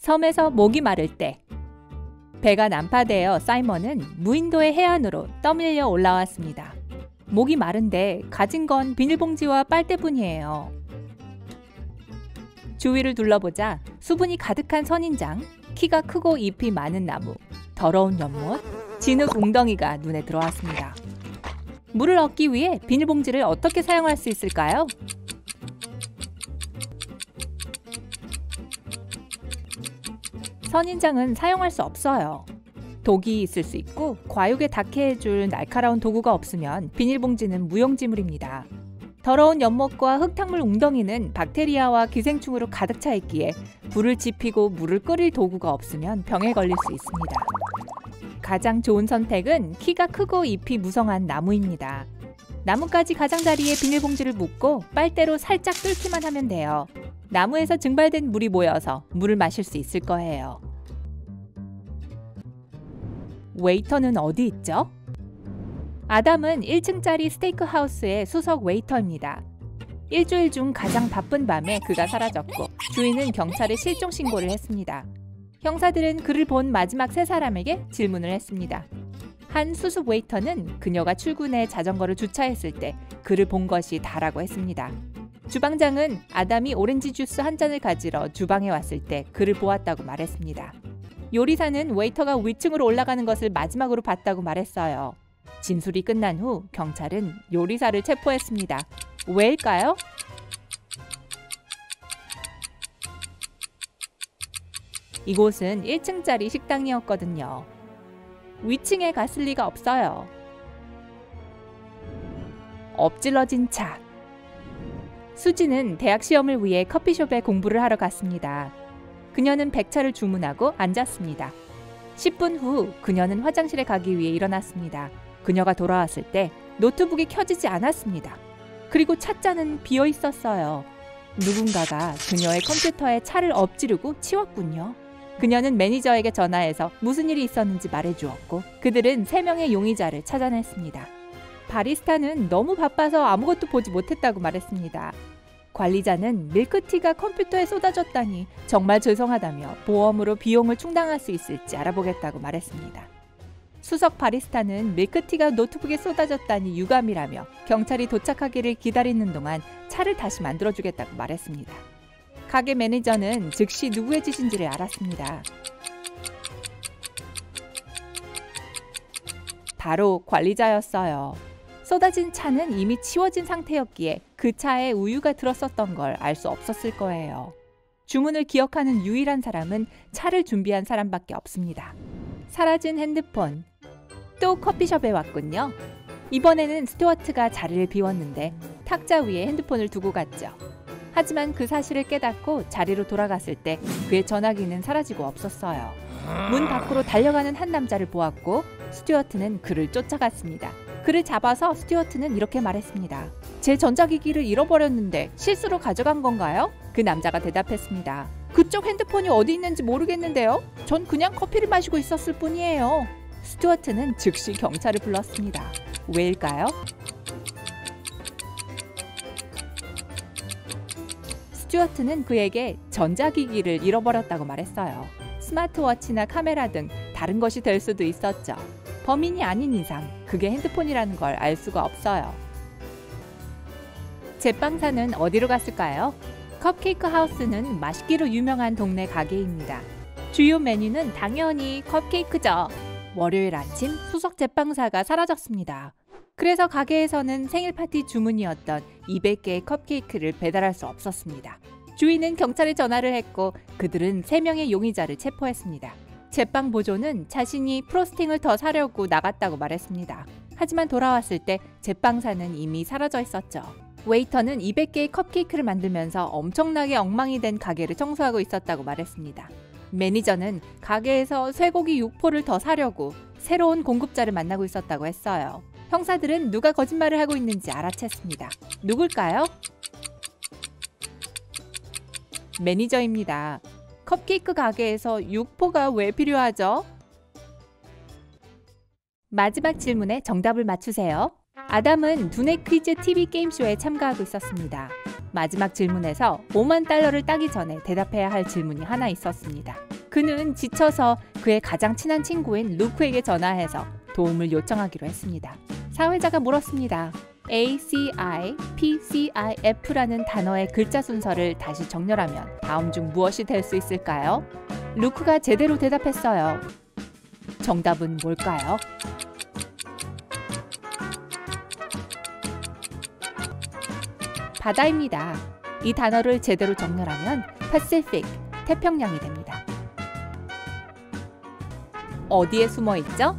섬에서 목이 마를 때 배가 난파되어 사이먼은 무인도의 해안으로 떠밀려 올라왔습니다. 목이 마른데 가진 건 비닐봉지와 빨대뿐이에요. 주위를 둘러보자 수분이 가득한 선인장, 키가 크고 잎이 많은 나무, 더러운 연못, 진흙 웅덩이가 눈에 들어왔습니다. 물을 얻기 위해 비닐봉지를 어떻게 사용할 수 있을까요? 선인장은 사용할 수 없어요. 독이 있을 수 있고 과육에 닿게 해줄 날카로운 도구가 없으면 비닐봉지는 무용지물입니다. 더러운 연못과 흙탕물 웅덩이는 박테리아와 기생충으로 가득 차 있기에 불을 지피고 물을 끓일 도구가 없으면 병에 걸릴 수 있습니다. 가장 좋은 선택은 키가 크고 잎이 무성한 나무입니다. 나뭇가지 가장자리에 비닐봉지를 묶고 빨대로 살짝 뚫기만 하면 돼요. 나무에서 증발된 물이 모여서 물을 마실 수 있을 거예요. 웨이터는 어디 있죠? 아담은 1층짜리 스테이크하우스의 수석 웨이터입니다. 일주일 중 가장 바쁜 밤에 그가 사라졌고 주인은 경찰에 실종 신고를 했습니다. 형사들은 그를 본 마지막 세 사람에게 질문을 했습니다. 한 수습 웨이터는 그녀가 출근해 자전거를 주차했을 때 그를 본 것이 다라고 했습니다. 주방장은 아담이 오렌지 주스 한 잔을 가지러 주방에 왔을 때 그를 보았다고 말했습니다. 요리사는 웨이터가 위층으로 올라가는 것을 마지막으로 봤다고 말했어요. 진술이 끝난 후 경찰은 요리사를 체포했습니다. 왜일까요? 이곳은 1층짜리 식당이었거든요. 위층에 갔을 리가 없어요. 엎질러진 차. 수지는 대학 시험을 위해 커피숍에 공부를 하러 갔습니다. 그녀는 백차를 주문하고 앉았습니다. 10분 후 그녀는 화장실에 가기 위해 일어났습니다. 그녀가 돌아왔을 때 노트북이 켜지지 않았습니다. 그리고 찻잔은 비어 있었어요. 누군가가 그녀의 컴퓨터에 차를 엎지르고 치웠군요. 그녀는 매니저에게 전화해서 무슨 일이 있었는지 말해주었고 그들은 3명의 용의자를 찾아냈습니다. 바리스타는 너무 바빠서 아무것도 보지 못했다고 말했습니다. 관리자는 밀크티가 컴퓨터에 쏟아졌다니 정말 죄송하다며 보험으로 비용을 충당할 수 있을지 알아보겠다고 말했습니다. 수석 바리스타는 밀크티가 노트북에 쏟아졌다니 유감이라며 경찰이 도착하기를 기다리는 동안 차를 다시 만들어주겠다고 말했습니다. 가게 매니저는 즉시 누구의 짓인지를 알았습니다. 바로 관리자였어요. 쏟아진 차는 이미 치워진 상태였기에 그 차에 우유가 들었었던 걸 알 수 없었을 거예요. 주문을 기억하는 유일한 사람은 차를 준비한 사람밖에 없습니다. 사라진 핸드폰. 또 커피숍에 왔군요. 이번에는 스튜어트가 자리를 비웠는데 탁자 위에 핸드폰을 두고 갔죠. 하지만 그 사실을 깨닫고 자리로 돌아갔을 때 그의 전화기는 사라지고 없었어요. 문 밖으로 달려가는 한 남자를 보았고 스튜어트는 그를 쫓아갔습니다. 그를 잡아서 스튜어트는 이렇게 말했습니다. 제 전자기기를 잃어버렸는데 실수로 가져간 건가요? 그 남자가 대답했습니다. 그쪽 핸드폰이 어디 있는지 모르겠는데요. 전 그냥 커피를 마시고 있었을 뿐이에요. 스튜어트는 즉시 경찰을 불렀습니다. 왜일까요? 스튜어트는 그에게 전자기기를 잃어버렸다고 말했어요. 스마트워치나 카메라 등 다른 것이 될 수도 있었죠. 범인이 아닌 이상 그게 핸드폰이라는 걸 알 수가 없어요. 제빵사는 어디로 갔을까요? 컵케이크 하우스는 맛있기로 유명한 동네 가게입니다. 주요 메뉴는 당연히 컵케이크죠. 월요일 아침 수석 제빵사가 사라졌습니다. 그래서 가게에서는 생일 파티 주문이었던 200개의 컵케이크를 배달할 수 없었습니다. 주인은 경찰에 전화를 했고 그들은 3명의 용의자를 체포했습니다. 제빵 보조는 자신이 프로스팅을 더 사려고 나갔다고 말했습니다. 하지만 돌아왔을 때 제빵사는 이미 사라져 있었죠. 웨이터는 200개의 컵케이크를 만들면서 엄청나게 엉망이 된 가게를 청소하고 있었다고 말했습니다. 매니저는 가게에서 쇠고기 6포를 더 사려고 새로운 공급자를 만나고 있었다고 했어요. 형사들은 누가 거짓말을 하고 있는지 알아챘습니다. 누굴까요? 매니저입니다. 컵케이크 가게에서 6포가 왜 필요하죠? 마지막 질문에 정답을 맞추세요. 아담은 두뇌 퀴즈 TV 게임쇼에 참가하고 있었습니다. 마지막 질문에서 5만 달러를 따기 전에 대답해야 할 질문이 하나 있었습니다. 그는 지쳐서 그의 가장 친한 친구인 루크에게 전화해서 도움을 요청하기로 했습니다. 사회자가 물었습니다. ACI, PCIF라는 단어의 글자 순서를 다시 정렬하면 다음 중 무엇이 될 수 있을까요? 루크가 제대로 대답했어요. 정답은 뭘까요? 바다입니다. 이 단어를 제대로 정렬하면 Pacific, 태평양이 됩니다. 어디에 숨어 있죠?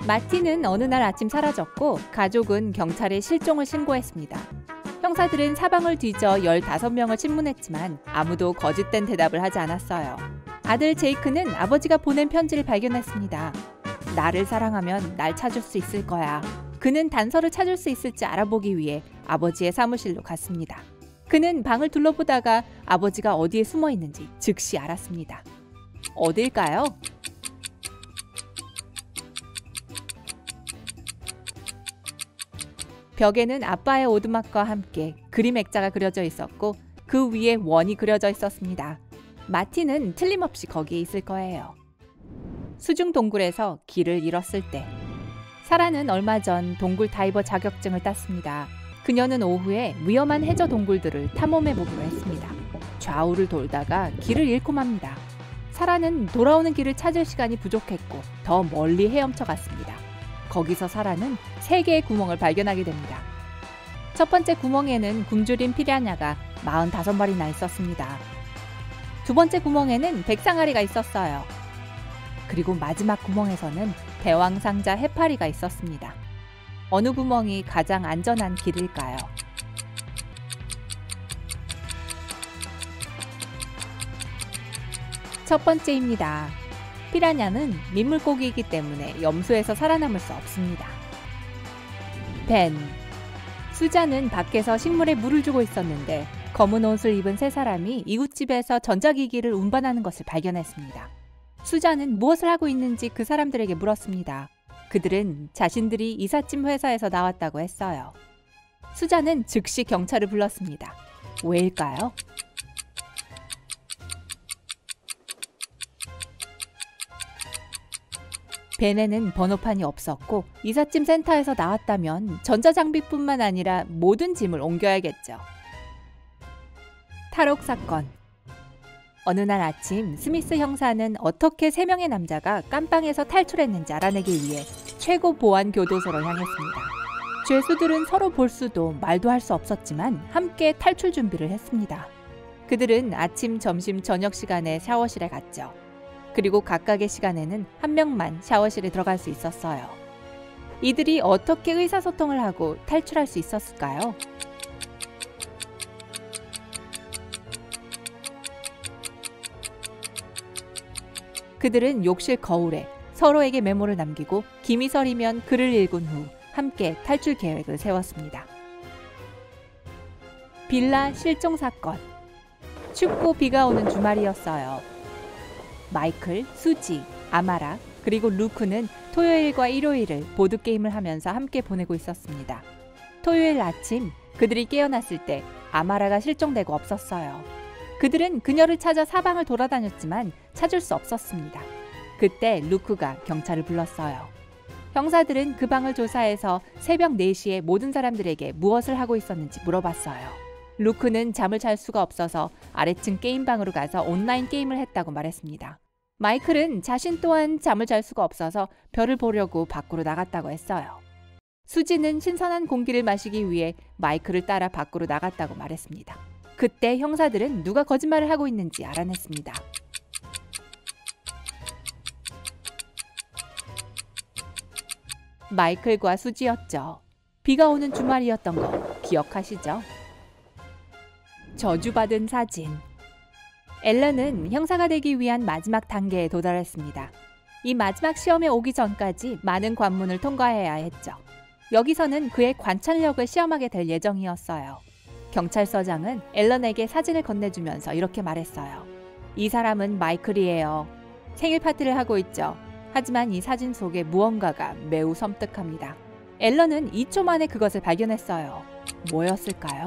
마틴은 어느 날 아침 사라졌고 가족은 경찰에 실종을 신고했습니다. 형사들은 사방을 뒤져 15명을 신문했지만 아무도 거짓된 대답을 하지 않았어요. 아들 제이크는 아버지가 보낸 편지를 발견했습니다. 나를 사랑하면 날 찾을 수 있을 거야. 그는 단서를 찾을 수 있을지 알아보기 위해 아버지의 사무실로 갔습니다. 그는 방을 둘러보다가 아버지가 어디에 숨어 있는지 즉시 알았습니다. 어딜까요? 벽에는 아빠의 오두막과 함께 그림 액자가 그려져 있었고 그 위에 원이 그려져 있었습니다. 마틴은 틀림없이 거기에 있을 거예요. 수중 동굴에서 길을 잃었을 때 사라는 얼마 전 동굴 다이버 자격증을 땄습니다. 그녀는 오후에 위험한 해저 동굴들을 탐험해보기로 했습니다. 좌우를 돌다가 길을 잃고 맙니다. 사라는 돌아오는 길을 찾을 시간이 부족했고 더 멀리 헤엄쳐 갔습니다. 거기서 사라는 3개의 구멍을 발견하게 됩니다. 첫 번째 구멍에는 굶주린 피라냐가 45마리나 있었습니다. 두 번째 구멍에는 백상아리가 있었어요. 그리고 마지막 구멍에서는 대왕상자 해파리가 있었습니다. 어느 구멍이 가장 안전한 길일까요? 첫 번째입니다. 피라냐는 민물고기이기 때문에 염소에서 살아남을 수 없습니다. 벤. 수자는 밖에서 식물에 물을 주고 있었는데 검은 옷을 입은 세 사람이 이웃집에서 전자기기를 운반하는 것을 발견했습니다. 수자는 무엇을 하고 있는지 그 사람들에게 물었습니다. 그들은 자신들이 이삿짐 회사에서 나왔다고 했어요. 수자는 즉시 경찰을 불렀습니다. 왜일까요? 벤에는 번호판이 없었고 이삿짐 센터에서 나왔다면 전자장비뿐만 아니라 모든 짐을 옮겨야겠죠. 탈옥 사건. 어느 날 아침 스미스 형사는 어떻게 3명의 남자가 깜빵에서 탈출했는지 알아내기 위해 최고 보안 교도소로 향했습니다. 죄수들은 서로 볼 수도 말도 할 수 없었지만 함께 탈출 준비를 했습니다. 그들은 아침, 점심, 저녁 시간에 샤워실에 갔죠. 그리고 각각의 시간에는 한 명만 샤워실에 들어갈 수 있었어요. 이들이 어떻게 의사소통을 하고 탈출할 수 있었을까요? 그들은 욕실 거울에 서로에게 메모를 남기고 기미설이면 글을 읽은 후 함께 탈출 계획을 세웠습니다. 빌라 실종 사건. 춥고 비가 오는 주말이었어요. 마이클, 수지, 아마라, 그리고 루크는 토요일과 일요일을 보드게임을 하면서 함께 보내고 있었습니다. 토요일 아침 그들이 깨어났을 때 아마라가 실종되고 없었어요. 그들은 그녀를 찾아 사방을 돌아다녔지만 찾을 수 없었습니다. 그때 루크가 경찰을 불렀어요. 형사들은 그 방을 조사해서 새벽 4시에 모든 사람들에게 무엇을 하고 있었는지 물어봤어요. 루크는 잠을 잘 수가 없어서 아래층 게임방으로 가서 온라인 게임을 했다고 말했습니다. 마이클은 자신 또한 잠을 잘 수가 없어서 별을 보려고 밖으로 나갔다고 했어요. 수지는 신선한 공기를 마시기 위해 마이클을 따라 밖으로 나갔다고 말했습니다. 그때 형사들은 누가 거짓말을 하고 있는지 알아냈습니다. 마이클과 수지였죠. 비가 오는 주말이었던 거 기억하시죠? 저주받은 사진. 앨런은 형사가 되기 위한 마지막 단계에 도달했습니다. 이 마지막 시험에 오기 전까지 많은 관문을 통과해야 했죠. 여기서는 그의 관찰력을 시험하게 될 예정이었어요. 경찰서장은 앨런에게 사진을 건네주면서 이렇게 말했어요. 이 사람은 마이클이에요. 생일 파티를 하고 있죠. 하지만 이 사진 속에 무언가가 매우 섬뜩합니다. 앨런은 2초 만에 그것을 발견했어요. 뭐였을까요?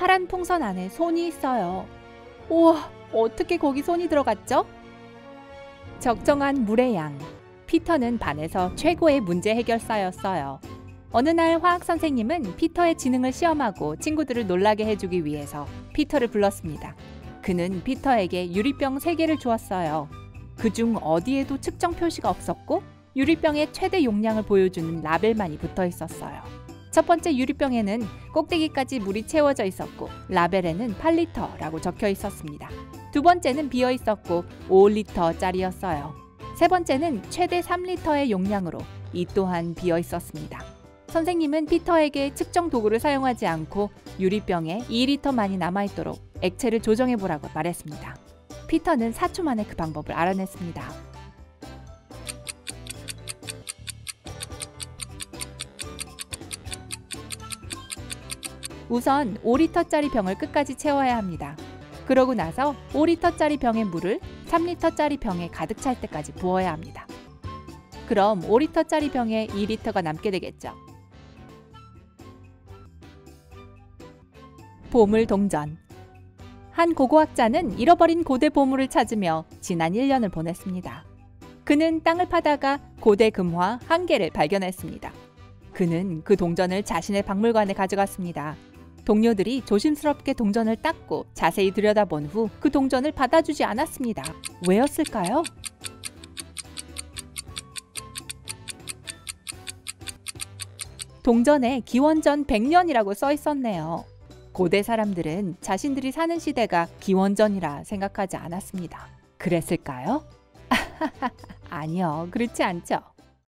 파란 풍선 안에 손이 있어요. 우와, 어떻게 거기 손이 들어갔죠? 적정한 물의 양. 피터는 반에서 최고의 문제 해결사였어요. 어느 날 화학 선생님은 피터의 지능을 시험하고 친구들을 놀라게 해주기 위해서 피터를 불렀습니다. 그는 피터에게 유리병 3개를 주었어요. 그중 어디에도 측정 표시가 없었고 유리병의 최대 용량을 보여주는 라벨만이 붙어 있었어요. 첫 번째 유리병에는 꼭대기까지 물이 채워져 있었고 라벨에는 8리터라고 적혀 있었습니다. 두 번째는 비어 있었고 5리터짜리였어요. 세 번째는 최대 3리터의 용량으로 이 또한 비어 있었습니다. 선생님은 피터에게 측정 도구를 사용하지 않고 유리병에 2리터만이 남아있도록 액체를 조정해보라고 말했습니다. 피터는 4초 만에 그 방법을 알아냈습니다. 우선 5리터짜리 병을 끝까지 채워야 합니다. 그러고 나서 5리터짜리 병의 물을 3리터짜리 병에 가득 찰 때까지 부어야 합니다. 그럼 5리터짜리 병에 2리터가 남게 되겠죠. 보물 동전. 한 고고학자는 잃어버린 고대 보물을 찾으며 지난 1년을 보냈습니다. 그는 땅을 파다가 고대 금화 1개를 발견했습니다. 그는 그 동전을 자신의 박물관에 가져갔습니다. 동료들이 조심스럽게 동전을 닦고 자세히 들여다본 후 그 동전을 받아주지 않았습니다. 왜였을까요? 동전에 기원전 100년이라고 써 있었네요. 고대 사람들은 자신들이 사는 시대가 기원전이라 생각하지 않았습니다. 그랬을까요? 아니요, 그렇지 않죠.